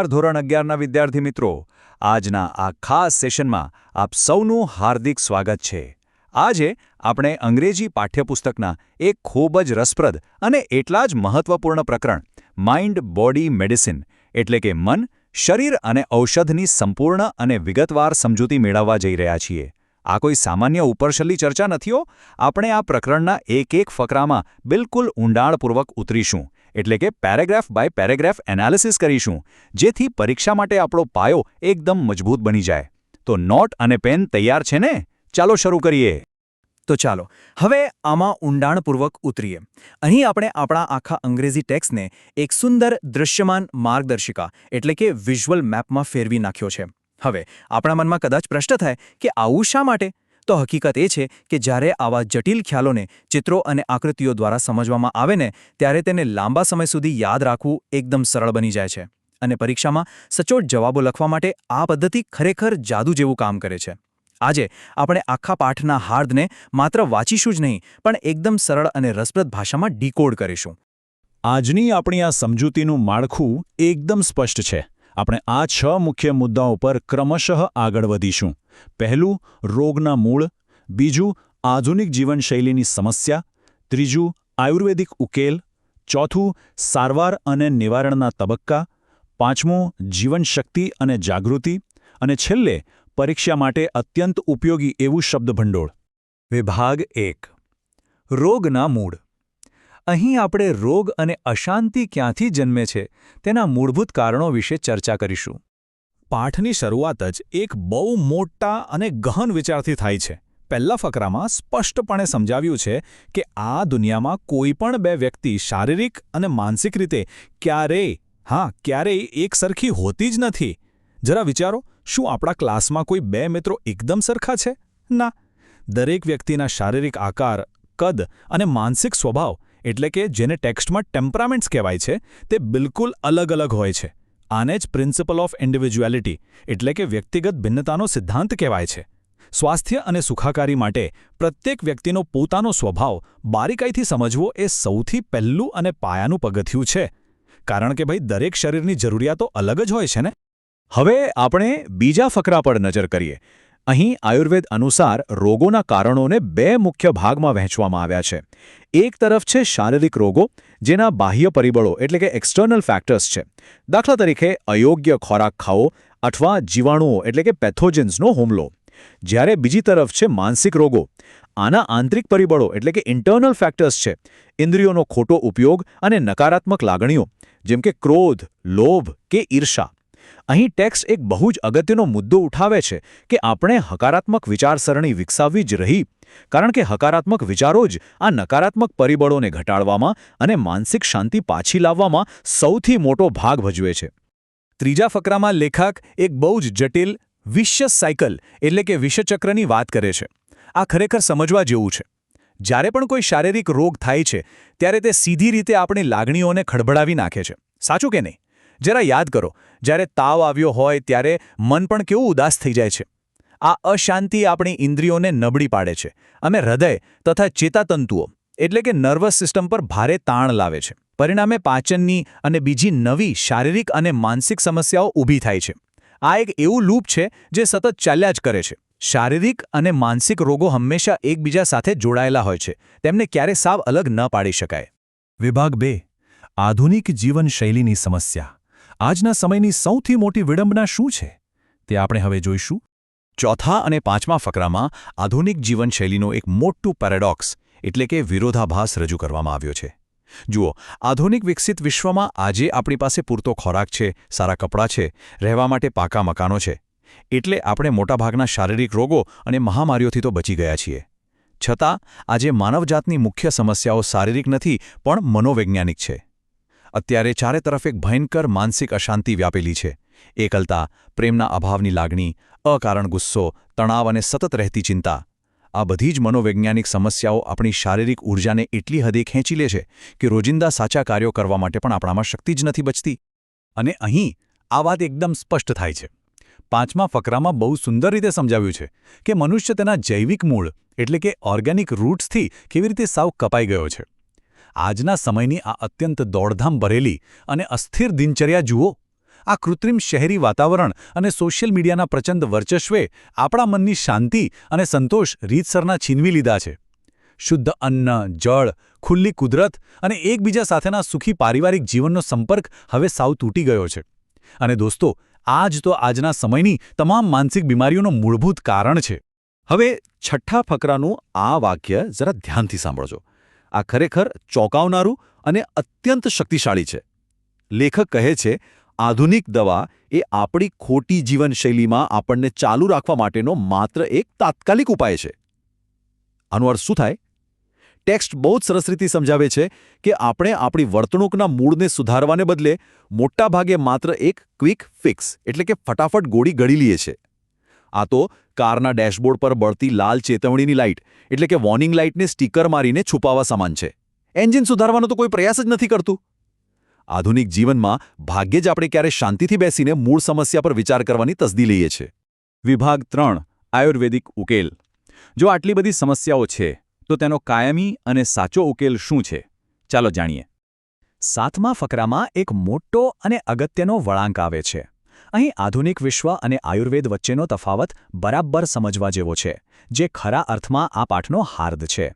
ધોરણ 11ના વિદ્યાર્થી મિત્રો, આજના આ ખાસ સેશનમાં આપ સૌનું હાર્દિક સ્વાગત છે. આજે આપણે અંગ્રેજી પાઠ્યપુસ્તકના એક ખૂબ જ રસપ્રદ અને એટલા જ મહત્વપૂર્ણ પ્રકરણ માઇન્ડ બોડી મેડિસિન એટલે કે મન, શરીર અને ઔષધની સંપૂર્ણ અને વિગતવાર સમજૂતી મેળવવા જઈ રહ્યા છીએ. આ કોઈ સામાન્ય ઉપરછલ્લી ચર્ચા નથી હો. આપણે આ પ્રકરણના એક ફકરામાં બિલકુલ ઊંડાણપૂર્વક ઉતરીશું, એટલે કે પેરેગ્રાફ બાય પેરેગ્રાફ એનાલિસિસ કરીશું, જેથી પરીક્ષા માટે આપણો પાયો એકદમ મજબૂત બની જાય. તો નોટ અને પેન તૈયાર છે ને? ચાલો શરૂ કરીએ. તો ચાલો હવે આમાં ઊંડાણપૂર્વક ઉતરીએ. અહીં આપણે આપણા આખા અંગ્રેજી ટેક્સ્ટને એક સુંદર દૃશ્યમાન માર્ગદર્શિકા એટલે કે વિઝ્યુઅલ મેપમાં ફેરવી નાખ્યો છે. હવે આપણા મનમાં કદાચ પ્રશ્ન થાય કે આવું શા માટે? તો હકીકત એ છે કે જ્યારે આવા જટિલ ખ્યાલોને ચિત્રો અને આકૃતિઓ દ્વારા સમજવામાં આવે ને, ત્યારે તેને લાંબા સમય સુધી યાદ રાખવું એકદમ સરળ બની જાય છે. અને પરીક્ષામાં સચોટ જવાબો લખવા માટે આ પદ્ધતિ ખરેખર જાદુ જેવું કામ કરે છે. આજે આપણે આખા પાઠના હાર્દને માત્ર વાંચીશું જ નહીં, પણ એકદમ સરળ અને રસપ્રદ ભાષામાં ડીકોડ કરીશું. આજની આપણી આ સમજૂતીનું માળખું એકદમ સ્પષ્ટ છે. આપણે આ 6 મુખ્ય મુદ્દાઓ પર ક્રમશઃ આગળ વધીશું. પહેલું, રોગના મૂળ. બીજું, આધુનિક જીવનશૈલીની સમસ્યા. ત્રીજું, આયુર્વેદિક ઉકેલ. ચોથું, સારવાર અને નિવારણના તબક્કા. પાંચમું, જીવનશક્તિ અને જાગૃતિ. અને છેલ્લે, પરીક્ષા માટે અત્યંત ઉપયોગી એવું શબ્દભંડોળ. વિભાગ 1. રોગના મૂળ. અહીં આપણે રોગ અને અશાંતિ ક્યાંથી જન્મે છે તેના મૂળભૂત કારણો વિશે ચર્ચા કરીશું. પાઠની શરૂઆત જ એક બહુ મોટા અને ગહન વિચારથી થાય છે. પહેલા ફકરામાં સ્પષ્ટપણે સમજાવ્યું છે કે આ દુનિયામાં કોઈ પણ બે વ્યક્તિ શારીરિક અને માનસિક રીતે ક્યારેય એક સરખી હોતી જ નથી. જરા વિચારો, શું આપણા ક્લાસમાં કોઈ બે મિત્રો એકદમ સરખા છે? ના. દરેક વ્યક્તિના શારીરિક આકાર, કદ અને માનસિક સ્વભાવ એટલે કે જેને ટેક્સ્ટમાં ટેમ્પરામેન્ટ્સ કહેવાય છે, તે બિલકુલ અલગ અલગ હોય છે. આને જ પ્રિન્સિપલ ઓફ ઇન્ડિવિજ્યુઆલિટી એટલે કે વ્યક્તિગત ભિન્નતાનો સિદ્ધાંત કહેવાય છે. સ્વાસ્થ્ય અને સુખાકારી માટે પ્રત્યેક વ્યક્તિનો પોતાનો સ્વભાવ બારીકાઈથી સમજવો એ સૌથી પહેલું અને પાયાનું પગથિયું છે. કારણ કે ભાઈ, દરેક શરીરની જરૂરિયાતો અલગ જ હોય છે ને. હવે આપણે બીજા ફકરા પર નજર કરીએ. અહીં આયુર્વેદ અનુસાર રોગોના કારણોને 2 મુખ્ય ભાગમાં વહેંચવામાં આવ્યા છે. એક તરફ છે શારીરિક રોગો, જેના બાહ્ય પરિબળો એટલે કે એક્સટર્નલ ફેક્ટર્સ છે. દાખલા તરીકે અયોગ્ય ખોરાક ખાવો અથવા જીવાણુઓ એટલે કે પેથોજન્સનો હુમલો. જ્યારે બીજી તરફ છે માનસિક રોગો. આના આંતરિક પરિબળો એટલે કે ઇન્ટર્નલ ફેક્ટર્સ છે. ઇન્દ્રિયોનો ખોટો ઉપયોગ અને નકારાત્મક લાગણીઓ જેમ કે ક્રોધ, લોભ કે ઈર્ષા. અહીં ટેક્સ્ટ એક બહુ જ અગત્યનો મુદ્દો ઉઠાવે છે કે આપણે હકારાત્મક વિચારસરણી વિકસાવવી જ રહી, કારણ કે હકારાત્મક વિચારો જ આ નકારાત્મક પરિબળોને ઘટાડવામાં અને માનસિક શાંતિ પાછી લાવવામાં સૌથી મોટો ભાગ ભજવે છે. ત્રીજા ફકરામાં લેખક એક બહુ જ જટિલ વિશિયસ સાયકલ એટલે કે વિષચક્રની વાત કરે છે. આ ખરેખર સમજવા જેવું છે. જ્યારે પણ કોઈ શારીરિક રોગ થાય છે, ત્યારે તે સીધી રીતે આપણી લાગણીઓને ખડભડાવી નાખે છે. સાચું કે નહીં? જરા યાદ કરો, જ્યારે તાવ આવ્યો હોય ત્યારે મન પણ કેવું ઉદાસ થઈ જાય છે. આ અશાંતિ આપણી ઇન્દ્રિયોને નબળી પાડે છે અને હૃદય તથા ચેતાતંતુઓ એટલે કે નર્વસ સિસ્ટમ પર ભારે તાણ લાવે છે. પરિણામે પાચનની અને બીજી નવી શારીરિક અને માનસિક સમસ્યાઓ ઊભી થાય છે. આ એક એવું લૂપ છે જે સતત ચાલ્યા જ કરે છે. શારીરિક અને માનસિક રોગો હંમેશા એકબીજા સાથે જોડાયેલા હોય છે. તેમને ક્યારે સાવ અલગ ન પાડી શકાય. વિભાગ 2. આધુનિક જીવનશૈલીની સમસ્યા. આજના સમયની સૌથી મોટી વિડંબના શું છે તે આપણે હવે જોઈશું. ચોથા અને પાંચમા ફકરામાં આધુનિક જીવનશૈલીનો એક મોટું પેરેડોક્સ એટલે કે વિરોધાભાસ રજૂ કરવામાં આવ્યો છે. જુઓ, આધુનિક વિકસિત વિશ્વમાં આજે આપણી પાસે પૂરતો ખોરાક છે, સારા કપડાં છે, રહેવા માટે પાકા મકાનો છે. એટલે આપણે મોટાભાગના શારીરિક રોગો અને મહામારીઓથી તો બચી ગયા છીએ. છતાં આજે માનવજાતની મુખ્ય સમસ્યાઓ શારીરિક નથી પણ મનોવૈજ્ઞાનિક છે. અત્યારે ચારે તરફ એક ભયંકર માનસિક અશાંતિ વ્યાપેલી છે. એકલતા, પ્રેમના અભાવની લાગણી, અકારણ ગુસ્સો, તણાવ અને સતત રહેતી ચિંતા. આ બધી જ મનોવૈજ્ઞાનિક સમસ્યાઓ આપણી શારીરિક ઊર્જાને એટલી હદે ખેંચી લે છે કે રોજિંદા સાચા કાર્યો કરવા માટે પણ આપણામાં શક્તિ જ નથી બચતી. અને અહીં આ વાત એકદમ સ્પષ્ટ થાય છે. પાંચમા ફકરામાં બહુ સુંદર રીતે સમજાવ્યું છે કે મનુષ્ય તેના જૈવિક મૂળ એટલે કે ઓર્ગેનિક રૂટ્સથી કેવી રીતે સાવ કપાઈ ગયો છે. આજના સમયની આ અત્યંત દોડધામ ભરેલી અને અસ્થિર દિનચર્યા જુઓ. આ કૃત્રિમ શહેરી વાતાવરણ અને સોશિયલ મીડિયાના પ્રચંડ વર્ચસ્વે આપણા મનની શાંતિ અને સંતોષ રીતસરના છીનવી લીધા છે. શુદ્ધ અન્ન, જળ, ખુલ્લી કુદરત અને એકબીજા સાથેના સુખી પારિવારિક જીવનનો સંપર્ક હવે સાવ તૂટી ગયો છે. અને દોસ્તો, આ જ તો આજના સમયની તમામ માનસિક બીમારીઓનું મૂળભૂત કારણ છે. હવે છઠ્ઠા ફકરાનું આ વાક્ય જરા ધ્યાનથી સાંભળજો. આ ખરેખર ચોંકાવનારું અને અત્યંત શક્તિશાળી છે. લેખક કહે છે, આધુનિક દવા એ આપણી ખોટી જીવનશૈલીમાં આપણને ચાલુ રાખવા માટેનો માત્ર એક તાત્કાલિક ઉપાય છે. આનો અર્થ શું થાય? ટેક્સ્ટ બહુ જ સરસ રીતે સમજાવે છે કે આપણે આપણી વર્તણૂકના મૂળને સુધારવાને બદલે મોટાભાગે માત્ર એક ક્વિક ફિક્સ એટલે કે ફટાફટ ગોળી ગળી લઈએ છીએ. આ તો કારના ડેશબોર્ડ પર બળતી લાલ ચેતવણીની લાઇટ એટલે કે વોર્નિંગ લાઇટને સ્ટીકર મારીને છુપાવવા સમાન છે. એન્જિન સુધારવાનો તો કોઈ પ્રયાસ જ નથી કરતું. આધુનિક જીવનમાં ભાગ્યે જ આપણે ક્યારે શાંતિથી બેસીને મૂળ સમસ્યા પર વિચાર કરવાની તસદી લઈએ છીએ. વિભાગ 3 આયુર્વેદિક ઉકેલ. જો આટલી બધી સમસ્યાઓ છે તો તેનો કાયમી અને સાચો ઉકેલ શું છે? ચાલો જાણીએ. 7મા ફકરામાં એક મોટો અને અગત્યનો વળાંક આવે છે. અહીં આધુનિક વિશ્વ અને આયુર્વેદ વચ્ચેનો તફાવત બરાબર સમજવા જેવો છે, જે ખરા અર્થમાં આ પાઠનો હાર્દ છે.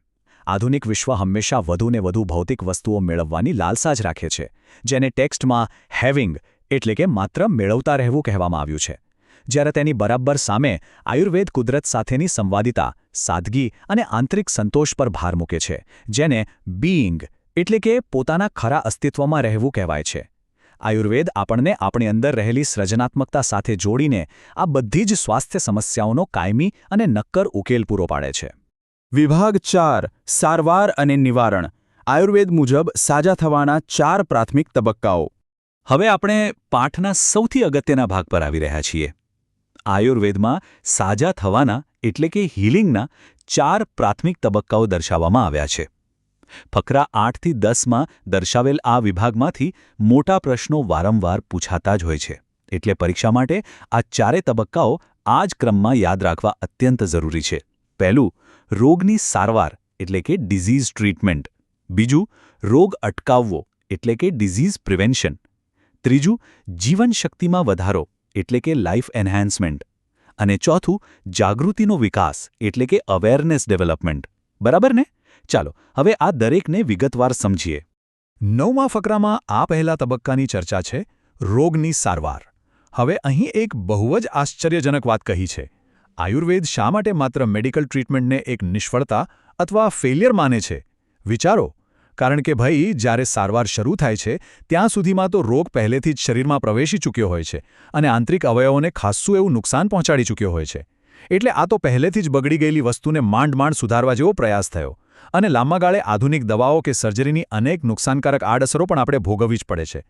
આધુનિક વિશ્વ હંમેશા વધુને વધુ ભૌતિક વસ્તુઓ મેળવવાની લાલસા જ રાખે છે, જેને ટેક્સ્ટમાં હેવિંગ એટલે કે માત્ર મેળવતા રહેવું કહેવામાં આવ્યું છે. જ્યારે તેની બરાબર સામે આયુર્વેદ કુદરત સાથેની સંવાદિતા, સાદગી અને આંતરિક સંતોષ પર ભાર મૂકે છે, જેને બીઇંગ એટલે કે પોતાના ખરા અસ્તિત્વમાં રહેવું કહેવાય છે. આયુર્વેદ આપણને આપણી અંદર રહેલી સર્જનાત્મકતા સાથે જોડીને આ બધી જ સ્વાસ્થ્ય સમસ્યાઓનો કાયમી અને નક્કર ઉકેલ પૂરો પાડે છે. વિભાગ 4 સારવાર અને નિવારણ. આયુર્વેદ મુજબ સાજા થવાના 4 પ્રાથમિક તબક્કાઓ. હવે આપણે પાઠના સૌથી અગત્યના ભાગ પર આવી રહ્યા છીએ. આયુર્વેદમાં સાજા થવાના એટલે કે હીલિંગના 4 પ્રાથમિક તબક્કાઓ દર્શાવવામાં આવ્યા છે. ફકરા 8 થી 10માં દર્શાવેલ આ વિભાગમાંથી મોટા પ્રશ્નો વારંવાર પૂછાતા જ હોય છે. એટલે પરીક્ષા માટે આ 4 તબક્કાઓ આ જ ક્રમમાં યાદ રાખવા અત્યંત જરૂરી છે. પહેલું, રોગની સારવાર એટલે કે ડિઝીઝ ટ્રીટમેન્ટ. બીજું, રોગ અટકાવવો એટલે કે ડિઝીઝ પ્રિવેન્શન. ત્રીજું, જીવનશક્તિમાં વધારો એટલે કે લાઈફ એન્હાન્સમેન્ટ. અને ચોથું, જાગૃતિનો વિકાસ એટલે કે અવેરનેસ ડેવલપમેન્ટ. બરાબર ને? ચાલો હવે આ દરેકને વિગતવાર સમજીએ. 9મા ફકરામાં આ પહેલા તબક્કાની ચર્ચા છે, રોગની સારવાર. હવે અહીં એક બહુ જ આશ્ચર્યજનક વાત કહી છે. આયુર્વેદ શા માટે માત્ર મેડિકલ ટ્રીટમેન્ટને એક નિષ્ફળતા અથવા ફેલિયર માને છે? વિચારો. કારણ કે ભાઈ, જ્યારે સારવાર શરૂ થાય છે ત્યાં સુધીમાં તો રોગ પહેલેથી જ શરીરમાં પ્રવેશી ચૂક્યો હોય છે અને આંતરિક અવયવોને ખાસ્સું એવું નુકસાન પહોંચાડી ચૂક્યો હોય છે. એટલે આ તો પહેલેથી જ બગડી ગયેલી વસ્તુને માંડ સુધારવા જેવો પ્રયાસ થયો. અને લાંબા ગાળે આધુનિક દવાઓ કે સર્જરીની અનેક નુકસાનકારક આડઅસરો પણ આપણે ભોગવવી જ પડે છે.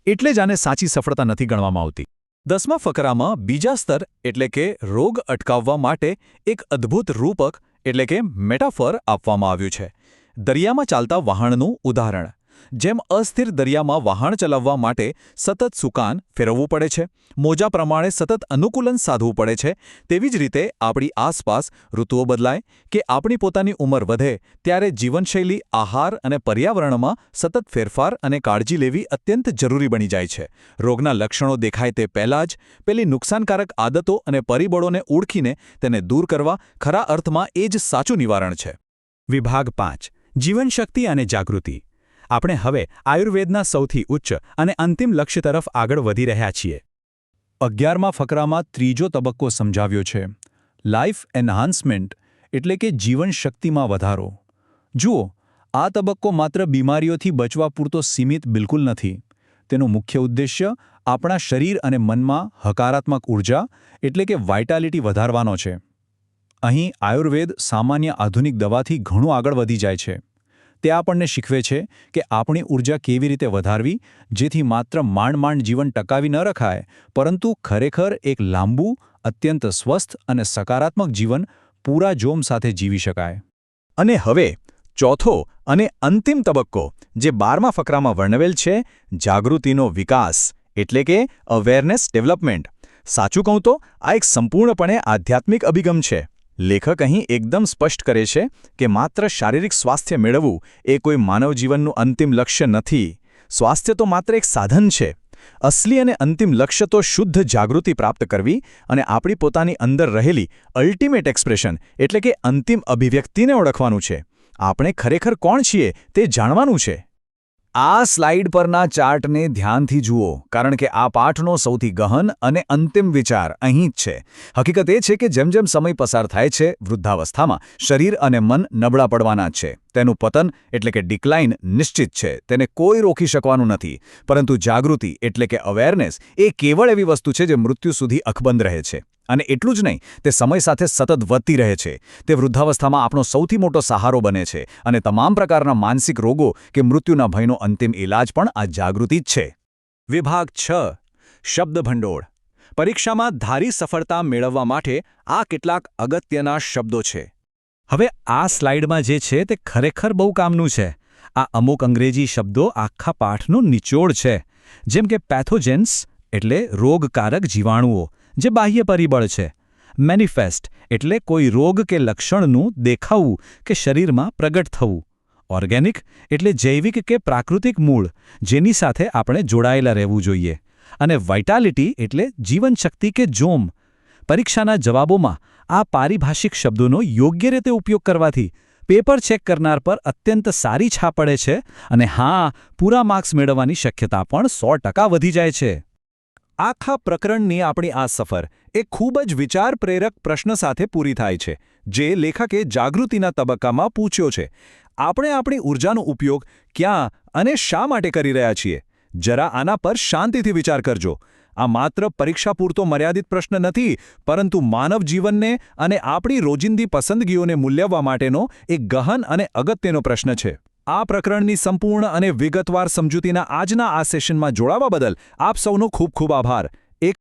એટલે જ આને સાચી સફળતા નથી ગણવામાં આવતી. 10મા ફકરામાં બીજા સ્તર એટલે કે રોગ અટકાવવા માટે એક અદ્ભુત રૂપક એટલે કે મેટાફર આપવામાં આવ્યું છે. દરિયામાં ચાલતા વહાણનું ઉદાહરણ. જેમ અસ્થિર દરિયામાં વહાણ ચલાવવા માટે સતત સુકાન ફેરવવું પડે છે, મોજા પ્રમાણે સતત અનુકૂલન સાધવું પડે છે, તેવી જ રીતે આપણી આસપાસ ઋતુઓ બદલાય કે આપણી પોતાની ઉંમર વધે ત્યારે જીવનશૈલી, આહાર અને પર્યાવરણમાં સતત ફેરફાર અને કાળજી લેવી અત્યંત જરૂરી બની જાય છે. રોગના લક્ષણો દેખાય તે પહેલાં જ પેલી નુકસાનકારક આદતો અને પરિબળોને ઓળખીને તેને દૂર કરવા ખરા અર્થમાં એ જ સાચું નિવારણ છે. વિભાગ 5 જીવનશક્તિ અને જાગૃતિ. આપણે હવે આયુર્વેદના સૌથી ઉચ્ચ અને અંતિમ લક્ષ્ય તરફ આગળ વધી રહ્યા છીએ. 11મા ફકરામાં ત્રીજો તબક્કો સમજાવ્યો છે, લાઈફ એન્હાન્સમેન્ટ એટલે કે જીવનશક્તિમાં વધારો. જુઓ, આ તબક્કો માત્ર બીમારીઓથી બચવા પૂરતો સીમિત બિલકુલ નથી. તેનો મુખ્ય ઉદ્દેશ્ય આપણા શરીર અને મનમાં હકારાત્મક ઊર્જા એટલે કે વાઇટાલિટી વધારવાનો છે. અહીં આયુર્વેદ સામાન્ય આધુનિક દવાથી ઘણું આગળ વધી જાય છે. તે આપણને શીખવે છે કે આપણી ઊર્જા કેવી રીતે વધારવી, જેથી માત્ર માંડ જીવન ટકાવી ન રખાય, પરંતુ ખરેખર એક લાંબુ, અત્યંત સ્વસ્થ અને સકારાત્મક જીવન પૂરા જોમ સાથે જીવી શકાય. અને હવે ચોથો અને અંતિમ તબક્કો જે 12મા ફકરામાં વર્ણવેલ છે, જાગૃતિનો વિકાસ એટલે કે અવેરનેસ ડેવલપમેન્ટ. સાચું કહું તો આ એક સંપૂર્ણપણે આધ્યાત્મિક અભિગમ છે. લેખક અહીં એકદમ સ્પષ્ટ કરે છે કે માત્ર શારીરિક સ્વાસ્થ્ય મેળવવું એ કોઈ માનવ જીવનનું અંતિમ લક્ષ્ય નથી. સ્વાસ્થ્ય તો માત્ર એક સાધન છે. અસલી અને અંતિમ લક્ષ્ય તો શુદ્ધ જાગૃતિ પ્રાપ્ત કરવી અને આપણી પોતાની અંદર રહેલી અલ્ટિમેટ એક્સપ્રેશન એટલે કે અંતિમ અભિવ્યક્તિને ઓળખવાનું છે. આપણે ખરેખર કોણ છીએ તે જાણવાનું છે. આ સ્લાઇડ પરના ચાર્ટને ધ્યાનથી જુઓ, કારણ કે આ પાઠનો સૌથી ગહન અને અંતિમ વિચાર અહીં જ છે. હકીકત એ છે કે જેમ જેમ સમય પસાર થાય છે, વૃદ્ધાવસ્થામાં શરીર અને મન નબળા પડવાના જ છે. તેનું પતન એટલે કે ડિક્લાઇન નિશ્ચિત છે. તેને કોઈ રોકી શકવાનું નથી. પરંતુ જાગૃતિ એટલે કે અવેરનેસ એ કેવળ એવી વસ્તુ છે જે મૃત્યુ સુધી અકબંધ રહે છે. અને એટલું જ નહીં, તે સમય સાથે સતત વધતી રહે છે. તે વૃદ્ધાવસ્થામાં આપણો સૌથી મોટો સહારો બને છે અને તમામ પ્રકારના માનસિક રોગો કે મૃત્યુના ભયનો અંતિમ ઇલાજ પણ આ જાગૃતિ જ છે. વિભાગ 6 શબ્દભંડોળ. પરીક્ષામાં ધારી સફળતા મેળવવા માટે આ કેટલાક અગત્યના શબ્દો છે. હવે આ સ્લાઇડમાં જે છે તે ખરેખર બહુ કામનું છે. આ અમુક અંગ્રેજી શબ્દો આખા પાઠનો નિચોડ છે. જેમ કે પેથોજેન્સ એટલે રોગકારક જીવાણુઓ, જે બાહ્ય પરિબળ છે. મેનિફેસ્ટ એટલે કોઈ રોગ કે લક્ષણનું દેખાવું કે શરીરમાં પ્રગટ થવું. ઓર્ગેનિક એટલે જૈવિક કે પ્રાકૃતિક મૂળ, જેની સાથે આપણે જોડાયેલા રહેવું જોઈએ. અને વાઇટાલિટી એટલે જીવનશક્તિ કે જોમ. પરીક્ષાના જવાબોમાં આ પારિભાષિક શબ્દોનો યોગ્ય રીતે ઉપયોગ કરવાથી પેપર ચેક કરનાર પર અત્યંત સારી છાપ પડે છે અને હા, પૂરા માર્ક્સ મેળવવાની શક્યતા પણ 100% વધી જાય છે. આખા પ્રકરણની આપણી આ સફર એક ખૂબ જ વિચાર પ્રેરક પ્રશ્ન સાથે પૂરી થાય છે, જે લેખકે જાગૃતિના તબક્કામાં પૂછ્યો છે. આપણે આપણી ઊર્જાનો ઉપયોગ ક્યાં અને શા માટે કરી રહ્યા છીએ? જરા આના પર શાંતિથી વિચાર કરજો. આ માત્ર પરીક્ષા પૂરતો મર્યાદિત પ્રશ્ન નથી, પરંતુ માનવ જીવનને અને આપણી રોજિંદી પસંદગીઓને મૂલ્યવા માટેનો એક ગહન અને અગત્યનો પ્રશ્ન છે. આ પ્રકરણની સંપૂર્ણ અને વિગતવાર સમજૂતીના આજના આ સેશનમાં જોડાવા બદલ આપ સૌનો ખૂબ ખૂબ આભાર.